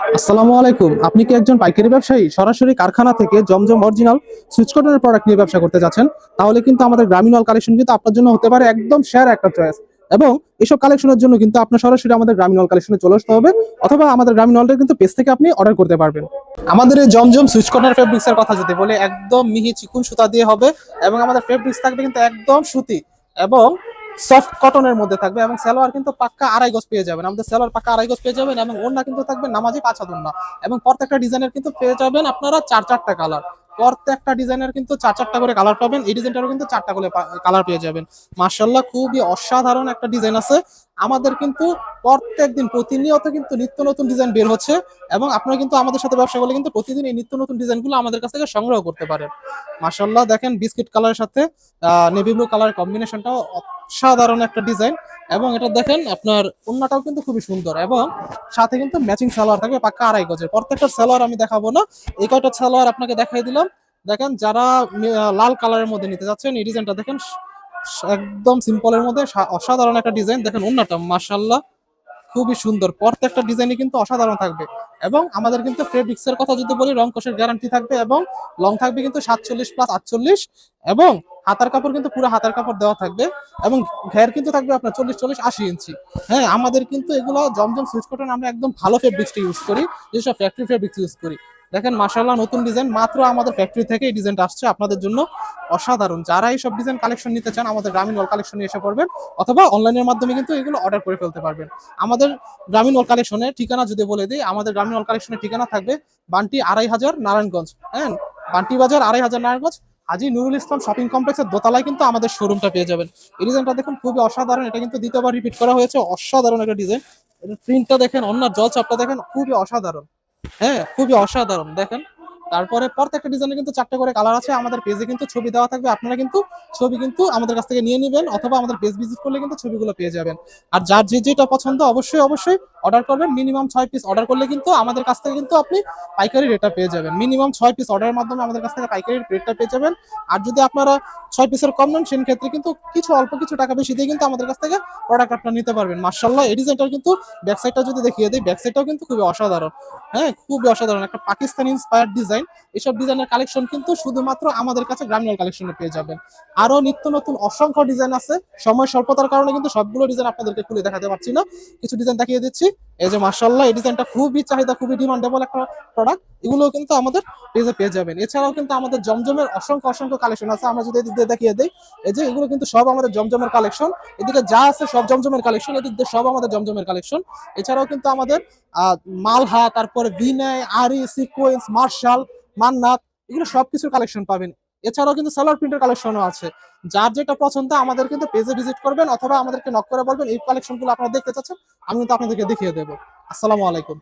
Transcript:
আসসালামু আলাইকুম। আপনি কি একজন পাইকারি ব্যবসায়ী? সরাসরি কারখানা থেকে জমজম অরিজিনাল সুইচ কটনের প্রোডাক্ট নিয়ে ব্যবসা করতে যাচ্ছেন? তাহলে কিন্তু আমাদের গ্রামীণ অল কালেকশন কিন্তু আপনার জন্য হতে পারে একদম সেরা একটা চয়েস। এবং এসব কালেকশনের জন্য কিন্তু আপনার সরাসরি আমাদের গ্রামীণ অল কালেকশনে চলে আসতে হবে, অথবা আমাদের গ্রামীণ অলটা কিন্তু পেজ থেকে আপনি অর্ডার করতে পারবেন। আমাদের এই জমজম সুইচ কটনের ফেব্রিক্স এর কথা যদি বলি, একদম মিহি চিকুন সুতা দিয়ে হবে, এবং আমাদের ফেব্রিক্স থাকবে কিন্তু একদম সুতি এবং সফট কটনের মধ্যে থাকবে, এবং সালোয়ার কিন্তু পাক্কা আড়াই গজ পেয়ে যাবেন। আমাদের সালোয়ার পাক্কা আড়াই গজ পেয়ে যাবেন, এবং ওড়না কিন্তু থাকবে নামাজি 5 হাত ওড়না। এবং প্রত্যেকটা ডিজাইনের কিন্তু পেয়ে যাবেন আপনারা চার চারটা কালার। প্রত্যেকটা ডিজাইনের কিন্তু চার চারটা করে কালার পাবেন। এই ডিজাইনটারও কিন্তু চারটা করে কালার পেয়ে যাবেন। মার্শাল্লাহ, খুবই অসাধারণ একটা ডিজাইন আছে। আমাদের কিন্তু প্রত্যেকদিন প্রতিনিয়ত কিন্তু নিত্য নতুন ডিজাইন বের হচ্ছে, এবং আপনারা কিন্তু আমাদের সাথে ব্যবসা করলে কিন্তু প্রতিদিন এই নিত্য নতুন ডিজাইনগুলো আমাদের কাছ থেকে সংগ্রহ করতে পারেন। মার্শাল্লাহ, দেখেন বিস্কিট কালারের সাথে নেভি ব্লু কালার কম্বিনেশনটাও অসাধারণ একটা ডিজাইন। এবং এটা দেখেন আপনার ওড়নাটাও কিন্তু খুবই সুন্দর, এবং সাথে কিন্তু ম্যাচিং সালোয়ার থাকবে পাক্কা আড়াই গজের। প্রত্যেকটা সালোয়ার আমি দেখাবো না, এই কয়টা সালোয়ার আপনাকে দেখাই দিলাম। দেখেন যারা লাল কালারের মধ্যে নিতে যাচ্ছেন, এই ডিজাইনটা দেখেন একদম সিম্পলের মধ্যে অসাধারণ একটা ডিজাইন। দেখেন ওড়নাটা মাশাআল্লাহ খুবই সুন্দর, প্রত্যেকটা ডিজাইনই কিন্তু অসাধারণ থাকবে। এবং আমাদের কিন্তু ফেব্রিক্স এর কথা যদি বলি, রং কোষের গ্যারান্টি থাকবে, এবং লং থাকবে কিন্তু 47+48, এবং হাতার কাপড় কিন্তু পুরো হাতার কাপড় দেওয়া থাকবে, এবং ঘের কিন্তু থাকবে আপনার 40-40-80 ইঞ্চি। হ্যাঁ, আমাদের কিন্তু এগুলো জমজম সুইচ কটন আমরা একদম ভালো ফেব্রিক্সটা ইউজ করি, যেসব ফ্যাক্টরি ফেব্রিক্স ইউজ করি। দেখেন মাশাআল্লাহ, নতুন ডিজাইন মাত্র আমাদের ফ্যাক্টরি থেকে এই ডিজাইনটা আসছে আপনাদের জন্য অসাধারণ। যারা এই সব ডিজাইন কালেকশন নিতে চান, আমাদের গ্রামীণ ওয়াল কালেকশনে এসে পড়বেন, অথবা অনলাইনের মাধ্যমে কিন্তু এগুলো অর্ডার করে ফেলতে পারবেন। আমাদের গ্রামীণ ওয়াল কালেকশনের ঠিকানা যদি বলে দিই, আমাদের গ্রামীণ ওয়াল কালেকশনের ঠিকানা থাকবে বান্টি 2500 নারায়ণগঞ্জ। হ্যাঁ, বান্টি বাজার 2500 নারায়ণগঞ্জ, হাজী নুরুল ইসলাম শপিং কমপ্লেক্সের দোতলায় কিন্তু আমাদের শোরুমটা পেয়ে যাবেন। এই ডিজাইনটা দেখুন খুবই অসাধারণ, এটা কিন্তু দ্বিতীয়বার রিপিট করা হয়েছে, অসাধারণ একটা ডিজাইন। এর প্রিন্টটা দেখেন, অন্য জল চাপটা দেখেন, খুবই অসাধারণ। হ্যাঁ, খুবই অসাধারণ দেখেন। তারপরে প্রত্যেকটা ডিজাইনে কিন্তু চারটে করে কালার আছে। আমাদের পেজে কিন্তু ছবি দেওয়া থাকবে, আপনারা কিন্তু ছবি কিন্তু আমাদের কাছ থেকে নিয়ে নেবেন, অথবা আমাদের পেজ ভিজিট করলে কিন্তু ছবিগুলো পেয়ে যাবেন। আর যার যে যেটা পছন্দ অবশ্যই অবশ্যই অর্ডার করবেন। মিনিমাম 6 পিস অর্ডার করলে কিন্তু আমাদের কাছ থেকে কিন্তু আপনি পাইকারি রেটটা পেয়ে যাবেন। মিনিমাম 6 পিস অর্ডারের মাধ্যমে আমাদের কাছ থেকে পাইকারি রেটটা পেয়ে যাবেন। আর যদি আপনারা 6 পিসের কম নেন, সেক্ষেত্রে কিন্তু কিছু অল্প কিছু টাকা বেশি দিয়ে কিন্তু আমাদের কাছ থেকে প্রোডাক্ট আপনারা নিতে পারবেন। মার্শাল্লাহ, এই ডিজাইনটার কিন্তু ব্যাকসাইডটা যদি দেখিয়ে দিই, ব্যাকসাইডটাও কিন্তু খুবই অসাধারণ। হ্যাঁ, খুবই অসাধারণ একটা পাকিস্তানি ইন্সপায়ার্ড ডিজাইন। এসব ডিজাইনের কালেকশন কিন্তু শুধুমাত্র আমাদের কাছে গ্রামীণ কালেকশনে পেয়ে যাবেন। আরো নিত্য নতুন অসংখ্য ডিজাইন আছে। সময় স্বল্পতার কারণে কিন্তু সবগুলো ডিজাইন আপনাদেরকে খুলে দেখাতে পারছি না, কিছু ডিজাইন দেখিয়ে দিচ্ছি। এই যে মাশাআল্লাহ, এই ডিজাইনটা খুবই চাহিদা, খুবই ডিমান্ডেবল একটা প্রোডাক্ট। এগুলো কিন্তু আমাদের পেজে পেয়ে যাবেন। এছাড়াও কিন্তু আমাদের জমজমের অসংখ্য অসংখ্য কালেকশন আছে। আমরা যদি এদিক দিয়ে দেখিয়ে দিই, এই যে এগুলো কিন্তু সব আমাদের জমজমের কালেকশন। এদিকে যা আছে সব জমজমের কালেকশন, এদিক দিয়ে সব আমাদের জমজমের কালেকশন। এছাড়াও কিন্তু আমাদের মালহা, তারপরে বিনয়, আরি, সিকোয়েন্স, মার্শাল, মান্নাত, এগুলো সবকিছুর কালেকশন পাবেন। এছাড়াও কিন্তু সালোয়ার প্রিন্টের কালেকশনও আছে। যার যেটা পছন্দ আমাদের কিন্তু পেজে ভিজিট করবেন, অথবা আমাদেরকে নক করে বলবেন এই কালেকশনগুলো আপনারা দেখতে চাচ্ছেন, আমি কিন্তু আপনাদেরকে দেখিয়ে দেবো। আসসালামু আলাইকুম।